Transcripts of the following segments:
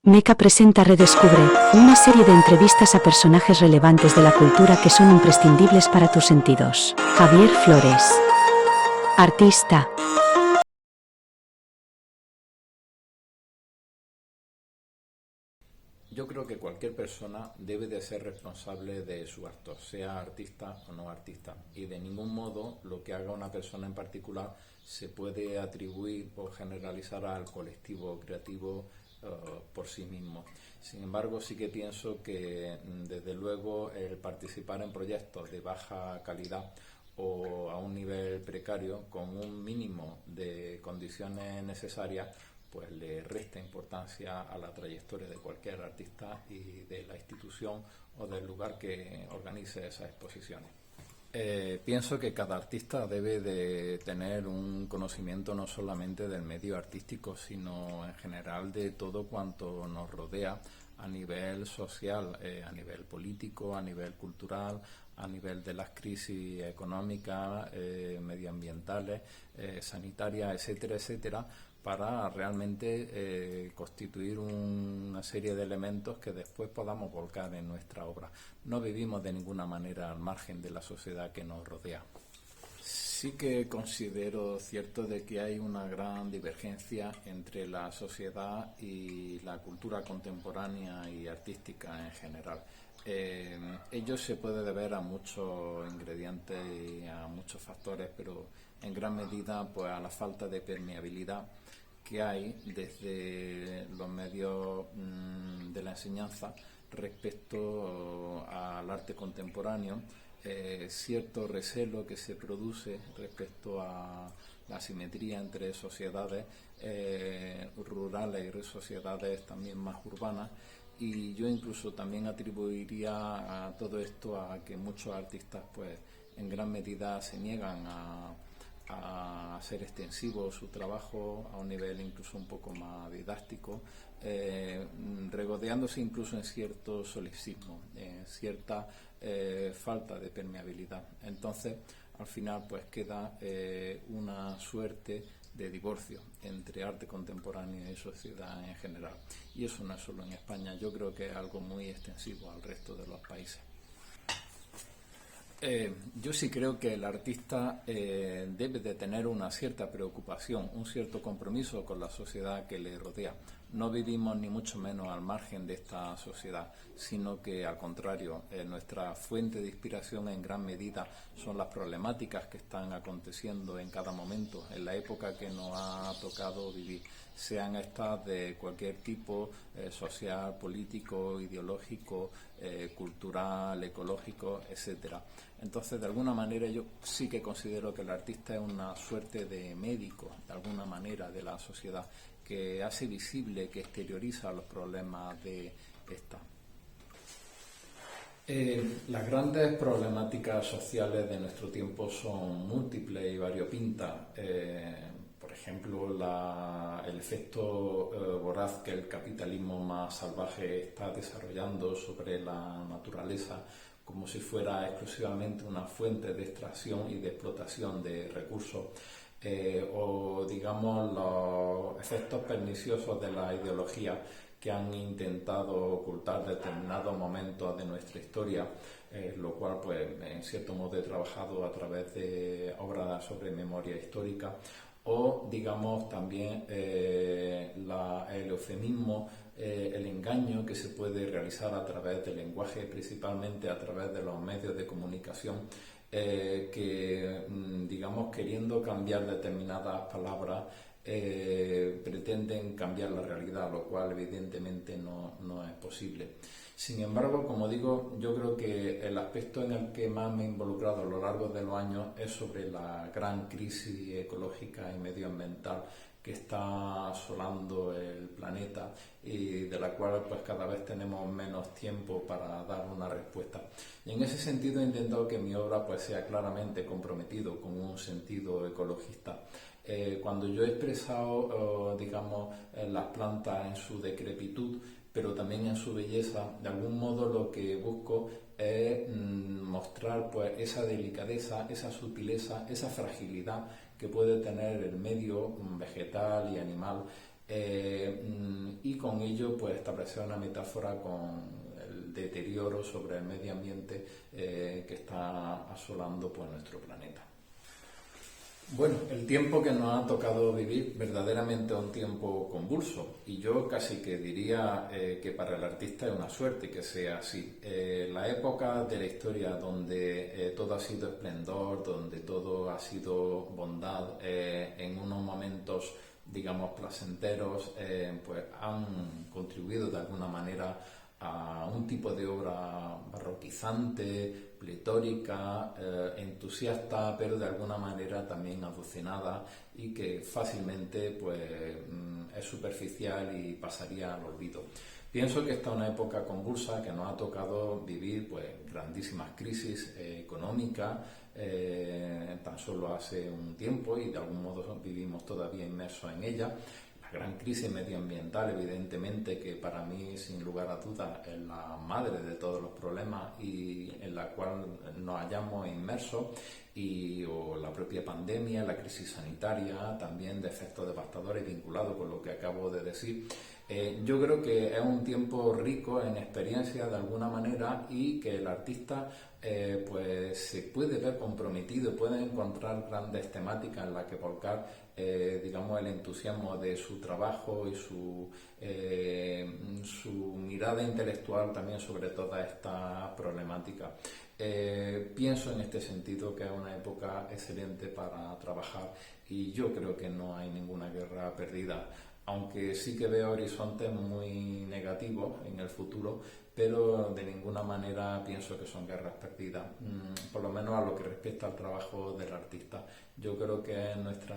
Meca presenta Redescubre, una serie de entrevistas a personajes relevantes de la cultura que son imprescindibles para tus sentidos. Javier Flores. Artista. Yo creo que cualquier persona debe de ser responsable de su acto, sea artista o no artista, y de ningún modo lo que haga una persona en particular se puede atribuir o generalizar al colectivo creativo por sí mismo. Sin embargo, sí que pienso que desde luego el participar en proyectos de baja calidad o a un nivel precario con un mínimo de condiciones necesarias pues le resta importancia a la trayectoria de cualquier artista y de la institución o del lugar que organice esas exposiciones. Pienso que cada artista debe de tener un conocimiento no solamente del medio artístico, sino en general de todo cuanto nos rodea a nivel social, a nivel político, a nivel cultural, a nivel de las crisis económicas, medioambientales, sanitarias, etcétera, etcétera, para realmente constituir una serie de elementos que después podamos volcar en nuestra obra. No vivimos de ninguna manera al margen de la sociedad que nos rodea. Sí que considero cierto de que hay una gran divergencia entre la sociedad y la cultura contemporánea y artística en general. Ello se puede deber a muchos ingredientes y a muchos factores, pero en gran medida pues a la falta de permeabilidad que hay desde los medios de la enseñanza respecto al arte contemporáneo, cierto recelo que se produce respecto a la asimetría entre sociedades rurales y sociedades también más urbanas, y yo incluso también atribuiría a todo esto a que muchos artistas pues en gran medida se niegan a hacer extensivo su trabajo a un nivel incluso un poco más didáctico, regodeándose incluso en cierto solipsismo, en cierta falta de permeabilidad. Entonces, al final, pues queda una suerte de divorcio entre arte contemporáneo y sociedad en general. Y eso no es solo en España, yo creo que es algo muy extensivo al resto de los países. Yo sí creo que el artista debe de tener una cierta preocupación, un cierto compromiso con la sociedad que le rodea. No vivimos ni mucho menos al margen de esta sociedad, sino que al contrario, nuestra fuente de inspiración en gran medida son las problemáticas que están aconteciendo en cada momento, en la época que nos ha tocado vivir, sean estas de cualquier tipo, social, político, ideológico, cultural, ecológico, etcétera. Entonces, de alguna manera, yo sí que considero que el artista es una suerte de médico, de alguna manera, de la sociedad, que hace visible, que exterioriza los problemas de esta. Las grandes problemáticas sociales de nuestro tiempo son múltiples y variopintas. Por ejemplo, el efecto voraz que el capitalismo más salvaje está desarrollando sobre la naturaleza, como si fuera exclusivamente una fuente de extracción y de explotación de recursos, o digamos los efectos perniciosos de la ideología que han intentado ocultar determinados momentos de nuestra historia, lo cual pues en cierto modo he trabajado a través de obras sobre memoria histórica, o digamos también el eufemismo, el engaño que se puede realizar a través del lenguaje, principalmente a través de los medios de comunicación, que digamos queriendo cambiar determinadas palabras pretenden cambiar la realidad, lo cual evidentemente no es posible. Sin embargo, como digo, yo creo que el aspecto en el que más me he involucrado a lo largo de los años es sobre la gran crisis ecológica y medioambiental que está asolando el planeta y de la cual pues cada vez tenemos menos tiempo para dar una respuesta. Y en ese sentido he intentado que mi obra pues sea claramente comprometido con un sentido ecologista. Cuando yo he expresado, digamos, las plantas en su decrepitud, pero también en su belleza, de algún modo lo que busco es mostrar pues esa delicadeza, esa sutileza, esa fragilidad que puede tener el medio vegetal y animal y con ello pues establecer una metáfora con el deterioro sobre el medio ambiente que está asolando pues nuestro planeta. Bueno, el tiempo que nos ha tocado vivir verdaderamente es un tiempo convulso, y yo casi que diría que para el artista es una suerte que sea así. La época de la historia donde todo ha sido esplendor, donde todo ha sido bondad, en unos momentos digamos placenteros, pues han contribuido de alguna manera a un tipo de obra barroquizante, pletórica, entusiasta, pero de alguna manera también adocenada, y que fácilmente pues es superficial y pasaría al olvido. Pienso que esta es una época convulsa que nos ha tocado vivir pues grandísimas crisis económicas, tan solo hace un tiempo, y de algún modo vivimos todavía inmersos en ella. La gran crisis medioambiental, evidentemente, que para mí, sin lugar a dudas, es la madre de todos los problemas y en la cual nos hallamos inmersos, o la propia pandemia, la crisis sanitaria, también de efectos devastadores vinculados con lo que acabo de decir. Yo creo que es un tiempo rico en experiencia de alguna manera, y que el artista pues se puede ver comprometido, puede encontrar grandes temáticas en las que volcar digamos el entusiasmo de su trabajo y su mirada intelectual también sobre toda esta problemática. Pienso en este sentido que es una época excelente para trabajar, y yo creo que no hay ninguna guerra perdida, aunque sí que veo horizontes muy negativos en el futuro, pero de ninguna manera pienso que son guerras perdidas, por lo menos a lo que respecta al trabajo del artista. Yo creo que es nuestro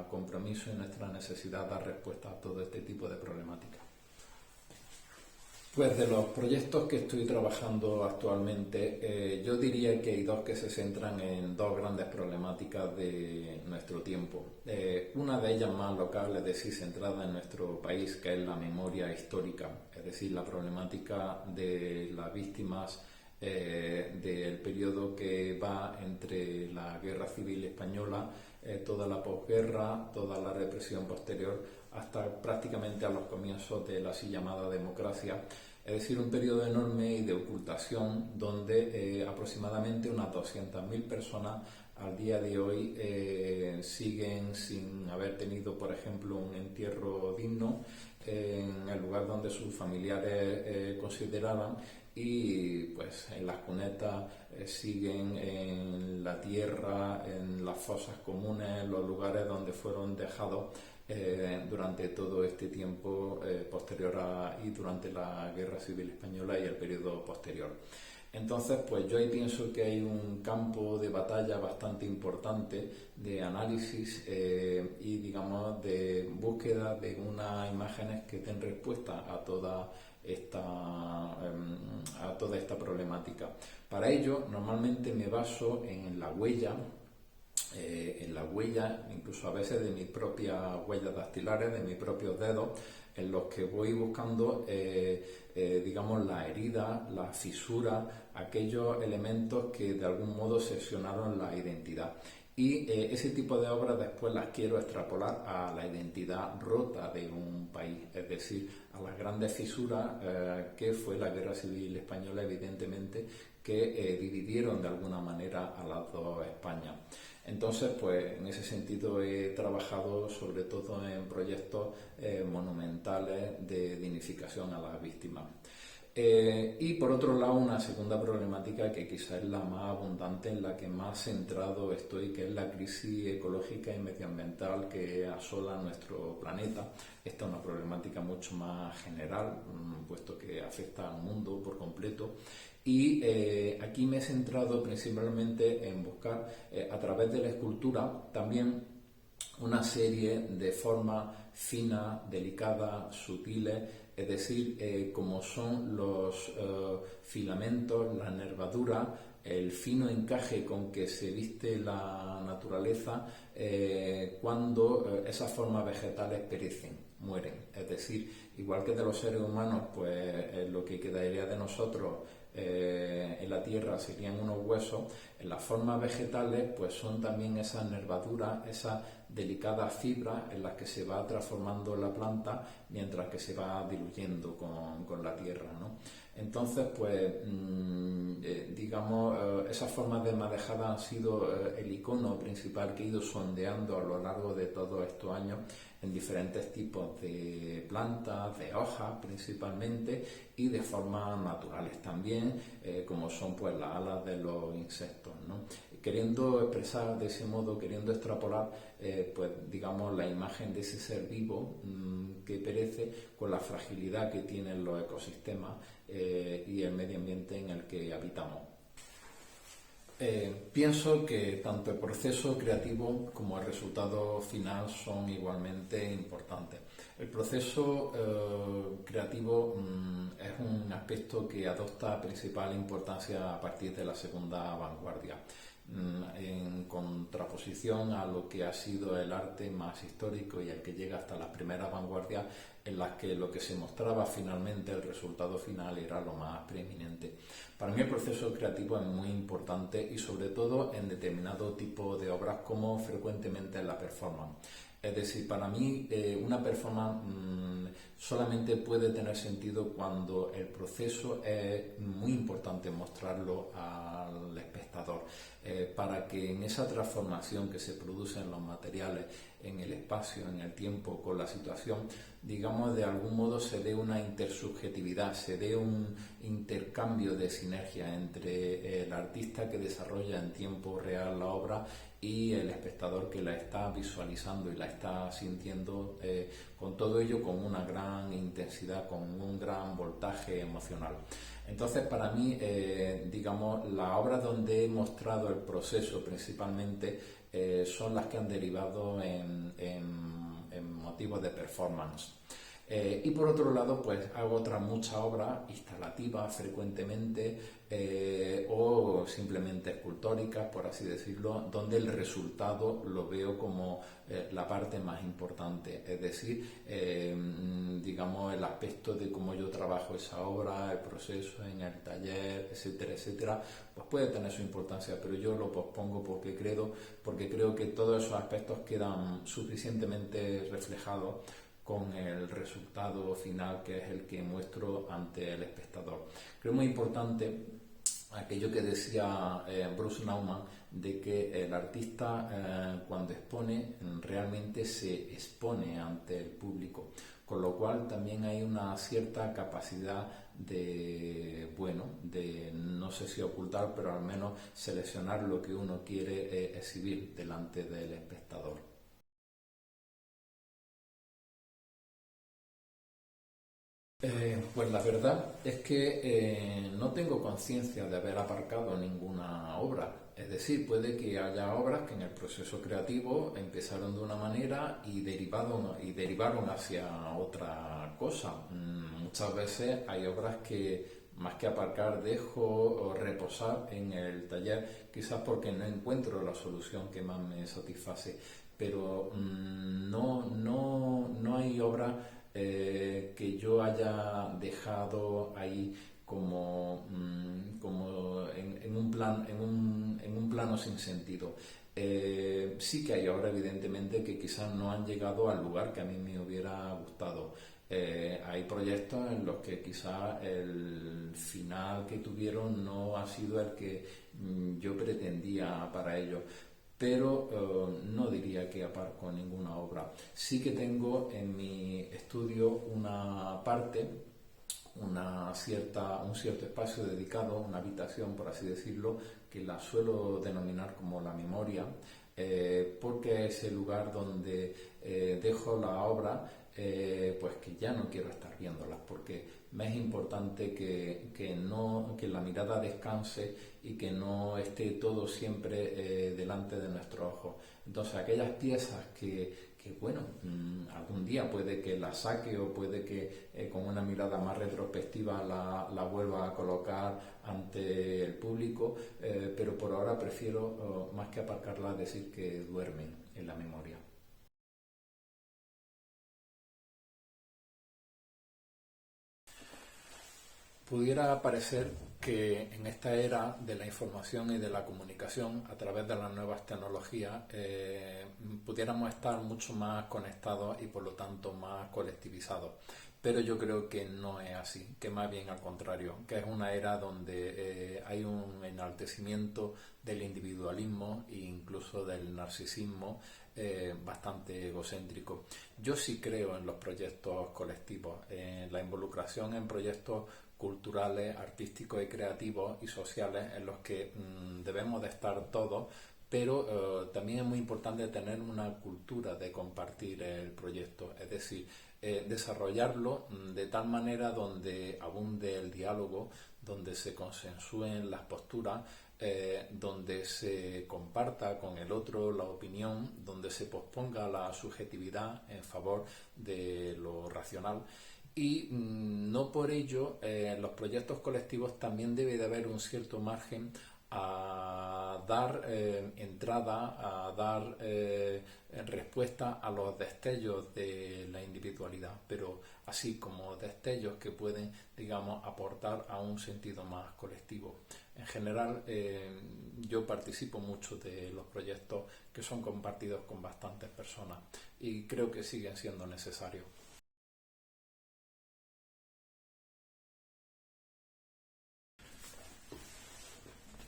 compromiso y nuestra necesidad dar respuesta a todo este tipo de problemáticas. Pues de los proyectos que estoy trabajando actualmente, yo diría que hay dos que se centran en dos grandes problemáticas de nuestro tiempo. Una de ellas más local, es decir, centrada en nuestro país, que es la memoria histórica, es decir, la problemática de las víctimas del periodo que va entre la Guerra Civil Española, toda la posguerra, toda la represión posterior, hasta prácticamente a los comienzos de la así llamada democracia. Es decir, un periodo enorme y de ocultación donde aproximadamente unas 200.000 personas al día de hoy siguen sin haber tenido, por ejemplo, un entierro digno en el lugar donde sus familiares consideraban, y pues en las cunetas siguen en la tierra, en las fosas comunes, en los lugares donde fueron dejados durante todo este tiempo posterior y durante la Guerra Civil Española y el periodo posterior. Entonces, pues yo ahí pienso que hay un campo de batalla bastante importante de análisis y, digamos, de búsqueda de unas imágenes que den respuesta a toda esta problemática. Para ello, normalmente me baso en la huella, incluso a veces de mis propias huellas dactilares, de mis propios dedos, en los que voy buscando, digamos, la herida, la fisura, aquellos elementos que de algún modo seccionaron la identidad. Y ese tipo de obras después las quiero extrapolar a la identidad rota de un país, es decir, a las grandes fisuras que fue la Guerra Civil Española, evidentemente, que dividieron de alguna manera a las dos Españas. Entonces, pues en ese sentido he trabajado sobre todo en proyectos monumentales de dignificación a las víctimas. Y por otro lado, una segunda problemática que quizás es la más abundante, en la que más centrado estoy, que es la crisis ecológica y medioambiental que asola nuestro planeta. Esta es una problemática mucho más general, puesto que afecta al mundo por completo. Y aquí me he centrado principalmente en buscar, a través de la escultura, también una serie de formas finas, delicadas, sutiles, es decir, como son los filamentos, la nervadura, el fino encaje con que se viste la naturaleza cuando esas formas vegetales perecen, mueren. Es decir, igual que de los seres humanos, pues lo que quedaría de nosotros en la tierra serían unos huesos, en las formas vegetales pues son también esas nervaduras, esas delicadas fibras en las que se va transformando la planta mientras que se va diluyendo con la tierra, ¿no? Entonces, pues, digamos, esas formas de madejada han sido el icono principal que he ido sondeando a lo largo de todos estos años en diferentes tipos de plantas, de hojas principalmente, y de formas naturales también, como son pues las alas de los insectos, ¿no? Queriendo expresar de ese modo, queriendo extrapolar, pues digamos, la imagen de ese ser vivo que perece con la fragilidad que tienen los ecosistemas y el medio ambiente en el que habitamos. Pienso que tanto el proceso creativo como el resultado final son igualmente importantes. El proceso creativo es un aspecto que adopta principal importancia a partir de la segunda vanguardia, en contraposición a lo que ha sido el arte más histórico y el que llega hasta las primeras vanguardias, en las que lo que se mostraba finalmente, el resultado final, era lo más preeminente. Para mí el proceso creativo es muy importante y sobre todo en determinado tipo de obras, como frecuentemente en la performance. Es decir, para mí una performance solamente puede tener sentido cuando el proceso es muy importante mostrarlo al espectador, para que en esa transformación que se produce en los materiales, en el espacio, en el tiempo, con la situación, digamos, de algún modo se dé una intersubjetividad, se dé un intercambio de sinergia entre el artista que desarrolla en tiempo real la obra y el espectador que la está visualizando y la está sintiendo, con todo ello con una gran intensidad, con un gran voltaje emocional. Entonces, para mí, digamos, las obras donde he mostrado el proceso principalmente son las que han derivado en motivos de performance. Y por otro lado, pues hago otras muchas obras instalativas frecuentemente o simplemente escultóricas, por así decirlo, donde el resultado lo veo como la parte más importante, es decir, digamos, el aspecto de cómo yo trabajo esa obra, el proceso en el taller, etcétera, etcétera, pues puede tener su importancia, pero yo lo pospongo porque creo que todos esos aspectos quedan suficientemente reflejados con el resultado final, que es el que muestro ante el espectador. Creo muy importante aquello que decía Bruce Nauman, de que el artista cuando expone realmente se expone ante el público, con lo cual también hay una cierta capacidad de, bueno, de no sé si ocultar, pero al menos seleccionar lo que uno quiere exhibir delante del espectador. Pues la verdad es que no tengo conciencia de haber aparcado ninguna obra. Es decir, puede que haya obras que en el proceso creativo empezaron de una manera y derivaron hacia otra cosa. Muchas veces hay obras que más que aparcar dejo reposar en el taller, quizás porque no encuentro la solución que más me satisface. Pero no hay obras que yo haya dejado ahí como en un plano sin sentido. Sí que hay obras, evidentemente, que quizás no han llegado al lugar que a mí me hubiera gustado. Hay proyectos en los que quizás el final que tuvieron no ha sido el que yo pretendía para ellos, pero no diría que aparco ninguna obra. Sí que tengo en mi estudio una parte, un cierto espacio dedicado, una habitación, por así decirlo, que la suelo denominar como la memoria, porque es el lugar donde dejo la obra, pues que ya no quiero estar viéndolas, porque me es importante que la mirada descanse y que no esté todo siempre delante de nuestros ojos. Entonces, aquellas piezas que bueno, algún día puede que la saque o puede que con una mirada más retrospectiva la vuelva a colocar ante el público, pero por ahora prefiero, más que aparcarla, decir que duermen en la memoria. Pudiera parecer que en esta era de la información y de la comunicación a través de las nuevas tecnologías pudiéramos estar mucho más conectados y por lo tanto más colectivizados. Pero yo creo que no es así, que más bien al contrario, que es una era donde hay un enaltecimiento del individualismo e incluso del narcisismo bastante egocéntrico. Yo sí creo en los proyectos colectivos, en la involucración en proyectos culturales, artísticos y creativos y sociales en los que debemos de estar todos, pero también es muy importante tener una cultura de compartir el proyecto, es decir, desarrollarlo de tal manera donde abunde el diálogo, donde se consensúen las posturas, donde se comparta con el otro la opinión, donde se posponga la subjetividad en favor de lo racional. Y no por ello los proyectos colectivos también debe de haber un cierto margen a dar entrada, a dar respuesta a los destellos de la individualidad, pero así como destellos que pueden, digamos, aportar a un sentido más colectivo. En general, yo participo mucho de los proyectos que son compartidos con bastantes personas y creo que siguen siendo necesarios.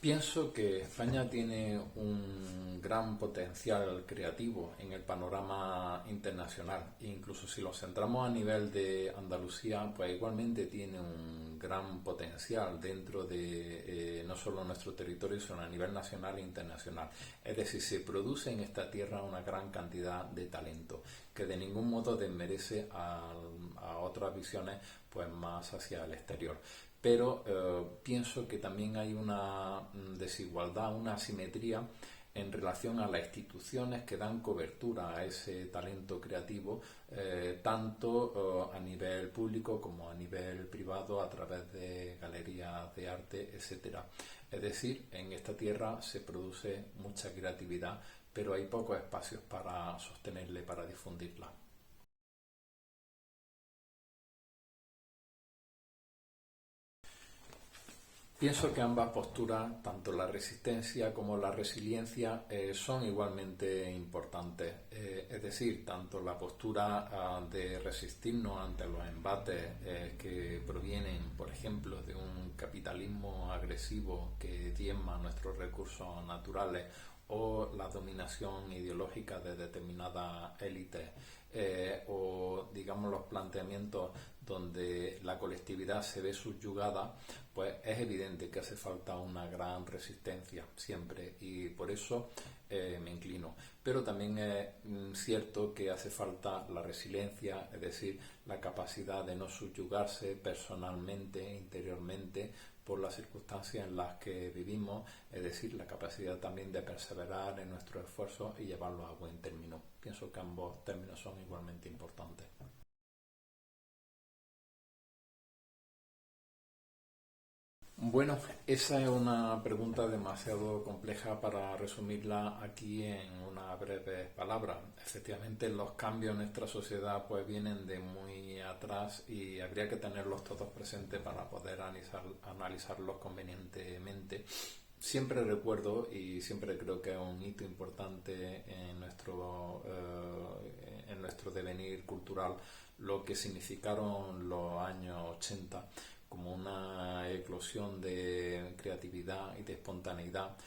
Pienso que España tiene un gran potencial creativo en el panorama internacional. Incluso si lo centramos a nivel de Andalucía, pues igualmente tiene un gran potencial dentro de no solo nuestro territorio, sino a nivel nacional e internacional. Es decir, se produce en esta tierra una gran cantidad de talento que de ningún modo desmerece a otras visiones pues más hacia el exterior. Pero pienso que también hay una desigualdad, una asimetría en relación a las instituciones que dan cobertura a ese talento creativo, tanto a nivel público como a nivel privado, a través de galerías de arte, etcétera. Es decir, en esta tierra se produce mucha creatividad, pero hay pocos espacios para sostenerla y para difundirla. Pienso que ambas posturas, tanto la resistencia como la resiliencia, son igualmente importantes. Es decir, tanto la postura de resistirnos ante los embates que provienen, por ejemplo, de un capitalismo agresivo que diezma nuestros recursos naturales o la dominación ideológica de determinadas élites o digamos los planteamientos donde la colectividad se ve subyugada, pues es evidente que hace falta una gran resistencia siempre y por eso me inclino. Pero también es cierto que hace falta la resiliencia, es decir, la capacidad de no subyugarse personalmente, interiormente, por las circunstancias en las que vivimos, es decir, la capacidad también de perseverar en nuestros esfuerzos y llevarlos a buen término. Pienso que ambos términos son igualmente importantes. Bueno, esa es una pregunta demasiado compleja para resumirla aquí en una breve palabra. Efectivamente, los cambios en nuestra sociedad pues vienen de muy atrás y habría que tenerlos todos presentes para poder analizarlos convenientemente. Siempre recuerdo y siempre creo que es un hito importante en nuestro devenir cultural lo que significaron los años 80 como una eclosión de creatividad y de espontaneidad,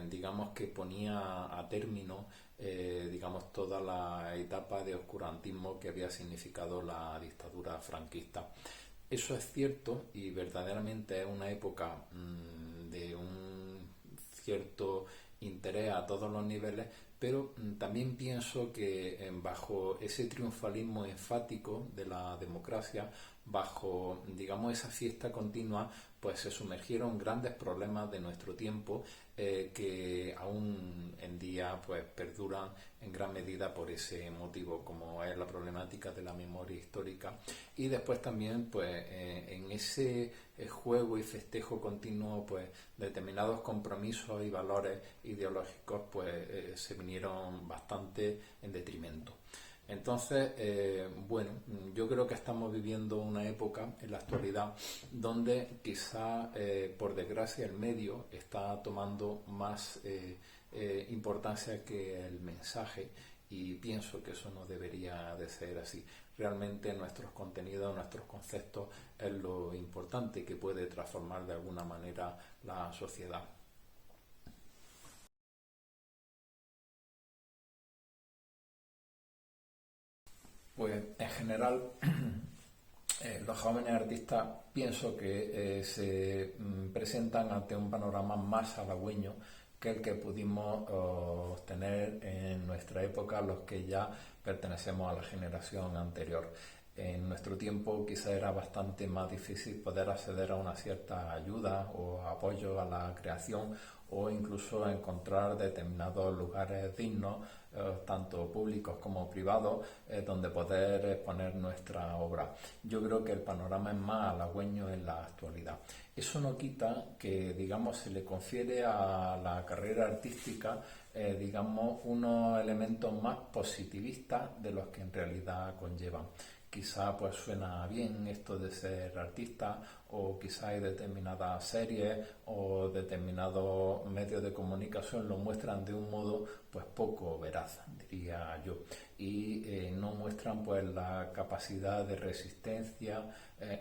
digamos que ponía a término digamos toda la etapa de oscurantismo que había significado la dictadura franquista. Eso es cierto y verdaderamente es una época de un cierto interés a todos los niveles, pero también pienso que bajo ese triunfalismo enfático de la democracia, bajo digamos esa fiesta continua, pues se sumergieron grandes problemas de nuestro tiempo que aún en día pues perduran en gran medida por ese motivo, como es la problemática de la memoria histórica y después también pues en ese juego y festejo continuo pues determinados compromisos y valores ideológicos pues se vinieron bastante en detrimento. Entonces, bueno, yo creo que estamos viviendo una época en la actualidad donde quizá, por desgracia, el medio está tomando más importancia que el mensaje, y pienso que eso no debería de ser así. Realmente nuestros contenidos, nuestros conceptos es lo importante que puede transformar de alguna manera la sociedad. Pues en general, los jóvenes artistas pienso que presentan ante un panorama más halagüeño que el que pudimos tener en nuestra época los que ya pertenecemos a la generación anterior. En nuestro tiempo quizá era bastante más difícil poder acceder a una cierta ayuda o apoyo a la creación, o incluso encontrar determinados lugares dignos, tanto públicos como privados, donde poder exponer nuestra obra. Yo creo que el panorama es más halagüeño en la actualidad. Eso no quita que, digamos, se le confiere a la carrera artística, digamos, unos elementos más positivistas de los que en realidad conllevan. Quizá pues suena bien esto de ser artista, o quizá hay determinadas series o determinados medios de comunicación lo muestran de un modo pues poco veraz, diría yo, y no muestran pues la capacidad de resistencia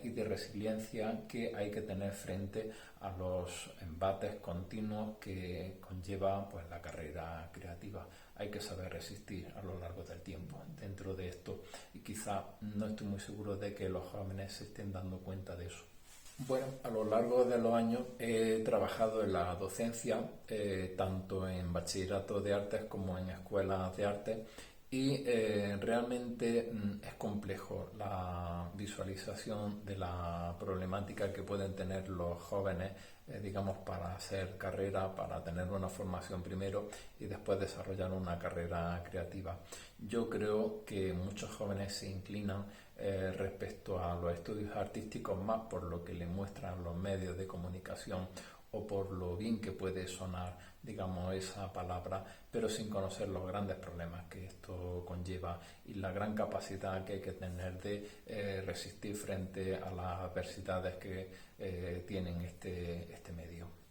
y de resiliencia que hay que tener frente a los embates continuos que conlleva pues la carrera creativa. Hay que saber resistir a lo largo del tiempo dentro de esto, y quizá no estoy muy seguro de que los jóvenes se estén dando cuenta de eso. Bueno, a lo largo de los años he trabajado en la docencia, tanto en bachillerato de artes como en escuelas de arte, y realmente es complejo la visualización de la problemática que pueden tener los jóvenes, digamos, para hacer carrera, para tener una formación primero y después desarrollar una carrera creativa. Yo creo que muchos jóvenes se inclinan respecto a los estudios artísticos más por lo que le muestran los medios de comunicación, o por lo bien que puede sonar, digamos, esa palabra, pero sin conocer los grandes problemas que esto conlleva y la gran capacidad que hay que tener de resistir frente a las adversidades que tienen este medio.